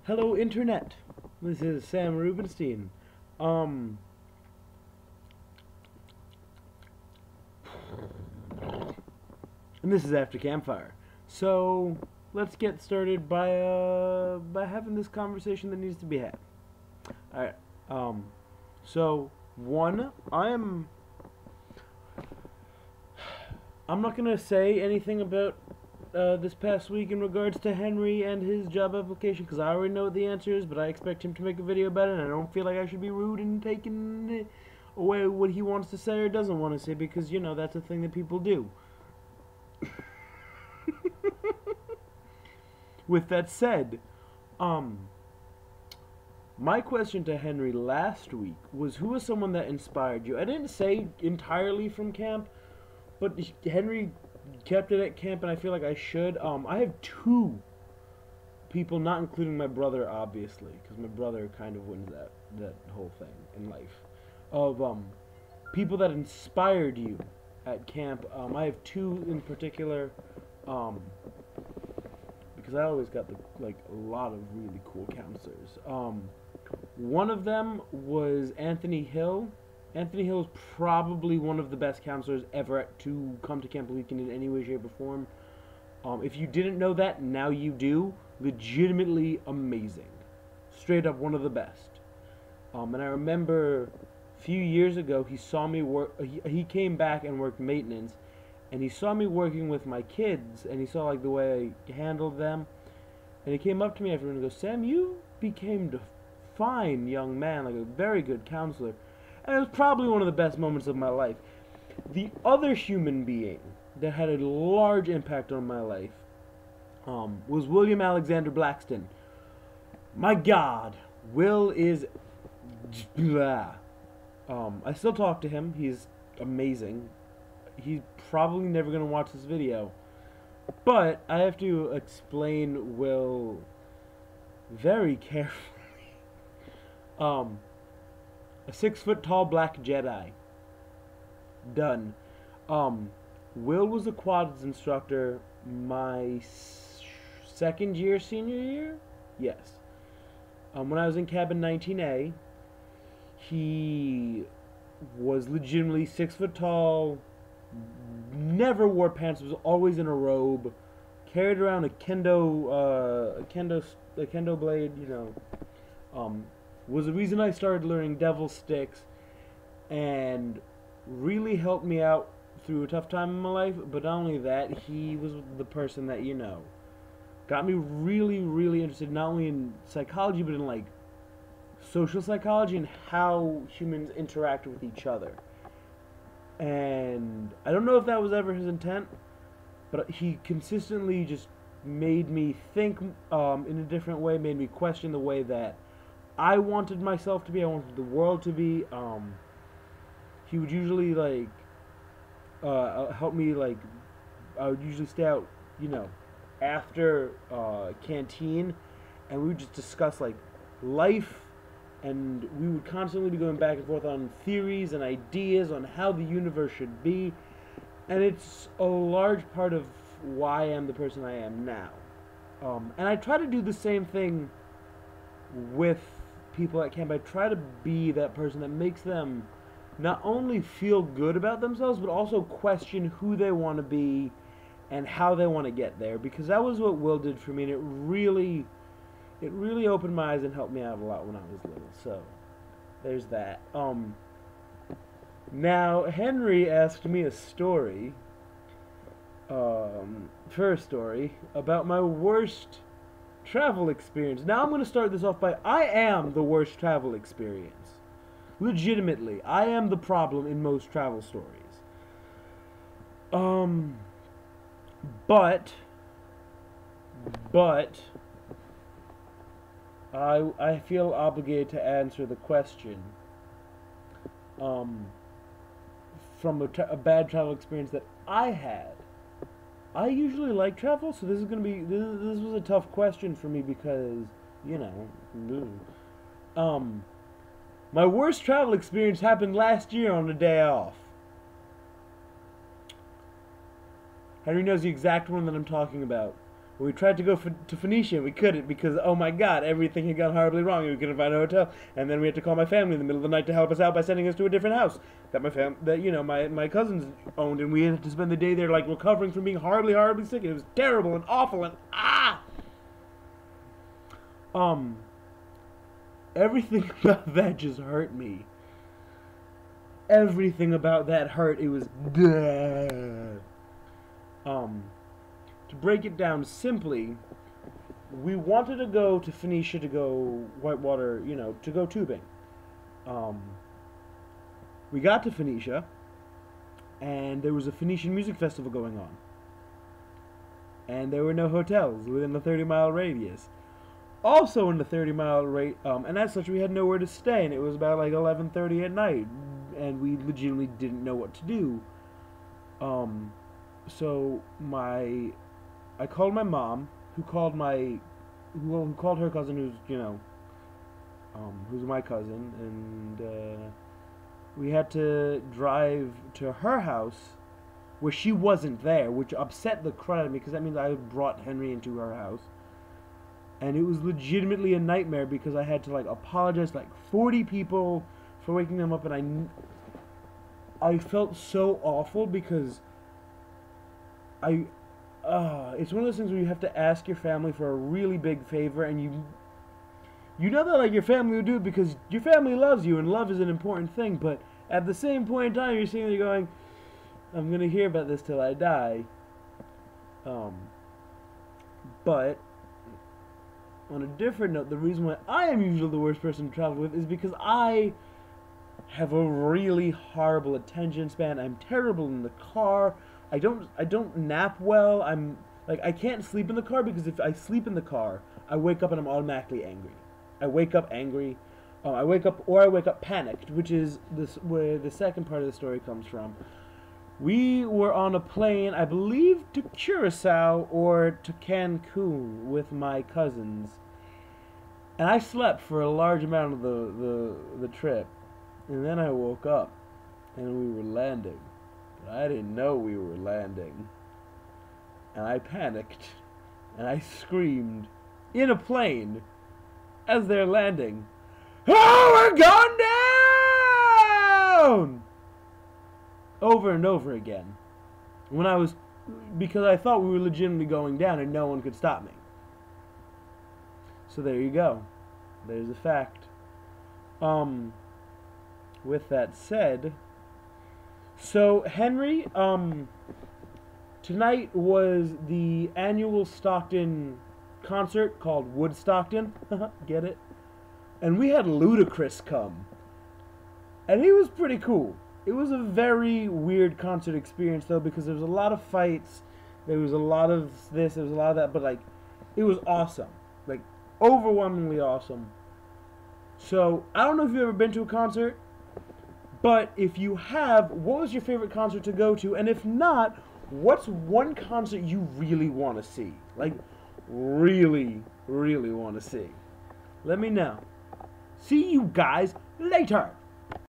Hello, Internet. This is Sam Rubenstein. Um, and this is After Campfire. So let's get started by having this conversation that needs to be had. All right. So one, I'm not gonna say anything about this past week in regards to Henry and his job application because I already know what the answer is, but I expect him to make a video about it, and I don't feel like I should be rude and taking away what he wants to say or doesn't want to say because, you know, that's a thing that people do. With that said, my question to Henry last week was, who was someone that inspired you? I didn't say entirely from camp, but Henry kept it at camp, and I feel like I should. I have two people, not including my brother, obviously, because my brother kind of wins that whole thing in life, of people that inspired you at camp. I have two in particular, because I always got a lot of really cool counselors. One of them was Anthony Hill. Anthony Hill is probably one of the best counselors ever to come to Camp Leakin in any way, shape, or form. If you didn't know that, now you do. Legitimately amazing. Straight up one of the best. And I remember a few years ago, he saw me work. He came back and worked maintenance, and he saw me working with my kids, and he saw the way I handled them. And he came up to me after and goes, "Sam, you became a fine young man, a very good counselor." And it was probably one of the best moments of my life. The other human being that had a large impact on my life was William Alexander Blackston. My God, Will is blah. I still talk to him. He's amazing. He's probably never going to watch this video. But I have to explain Will very carefully. A 6-foot-tall black Jedi. Done. Will was a quads instructor my second year, senior year? Yes. When I was in cabin 19A, he was legitimately 6 foot tall, never wore pants, was always in a robe, carried around a kendo blade, was the reason I started learning devil sticks and really helped me out through a tough time in my life. But not only that, he was the person that, got me really, really interested not only in psychology, but in social psychology and how humans interact with each other. And I don't know if that was ever his intent, but he consistently just made me think in a different way, made me question the way that I wanted myself to be, I wanted the world to be. He would usually help me, I would usually stay out, after canteen, and we would just discuss life, and we would constantly be going back and forth on theories and ideas on how the universe should be, and it's a large part of why I am the person I am now. And I try to do the same thing with people at camp. I try to be that person that makes them not only feel good about themselves, but also question who they want to be and how they want to get there, because that was what Will did for me, and it really opened my eyes and helped me out a lot when I was little. So there's that. Now Henry asked me a story, first story about my worst travel experience. Now I'm going to start this off by, I am the worst travel experience. Legitimately, I am the problem in most travel stories. But I feel obligated to answer the question from a bad travel experience that I had. I usually like travel, so this is gonna be this was a tough question for me because my worst travel experience happened last year on a day off. Henry knows the exact one that I'm talking about. We tried to go to Phoenicia, and we couldn't because, oh my god, everything had gone horribly wrong, and we couldn't find a hotel. And then we had to call my family in the middle of the night to help us out by sending us to a different house that my cousins owned, and we had to spend the day there, like, recovering from being horribly sick. It was terrible and awful, and everything about that just hurt me. Everything about that hurt. It was to break it down simply, we wanted to go to Phoenicia to go whitewater, to go tubing. We got to Phoenicia, and there was a Phoenician music festival going on. And there were no hotels within the 30-mile radius. Also in the 30-mile radius, and as such, we had nowhere to stay, and it was about like 11:30 at night, and we legitimately didn't know what to do. So I called my mom, who called her cousin, who's my cousin, and we had to drive to her house, where she wasn't there, which upset the crap out of me, because that means I brought Henry into her house. And it was legitimately a nightmare, because I had to, like, apologize to, like, 40 people for waking them up, and I felt so awful, because it's one of those things where you have to ask your family for a really big favor, and you know that, like, your family will do it because your family loves you, and love is an important thing, but at the same point in time, you're sitting there going, I'm gonna hear about this till I die. But on a different note, the reason why I am usually the worst person to travel with is because I have a really horrible attention span. I'm terrible in the car. I don't nap well. I can't sleep in the car, because if I sleep in the car, I wake up and I'm automatically angry. I wake up angry. I wake up panicked, which is where the second part of the story comes from. We were on a plane, I believe, to Curacao or to Cancun with my cousins, and I slept for a large amount of the trip, and then I woke up, and we were landing. I didn't know we were landing, and I panicked, and I screamed in a plane as they're landing, "Oh, we're going down!" over and over again, because I thought we were legitimately going down and no one could stop me. So there you go. There's a fact. With that said, so Henry, tonight was the annual Stockton concert called Woodstockton. Get it? And we had Ludacris come, and he was pretty cool. It was a very weird concert experience, though, because there was a lot of fights, there was a lot of this, there was a lot of that, but, like, it was awesome. Like, overwhelmingly awesome. So, I don't know if you've ever been to a concert, but if you have, what was your favorite concert to go to? And if not, what's one concert you really want to see? Like, really, really want to see? Let me know. See you guys later!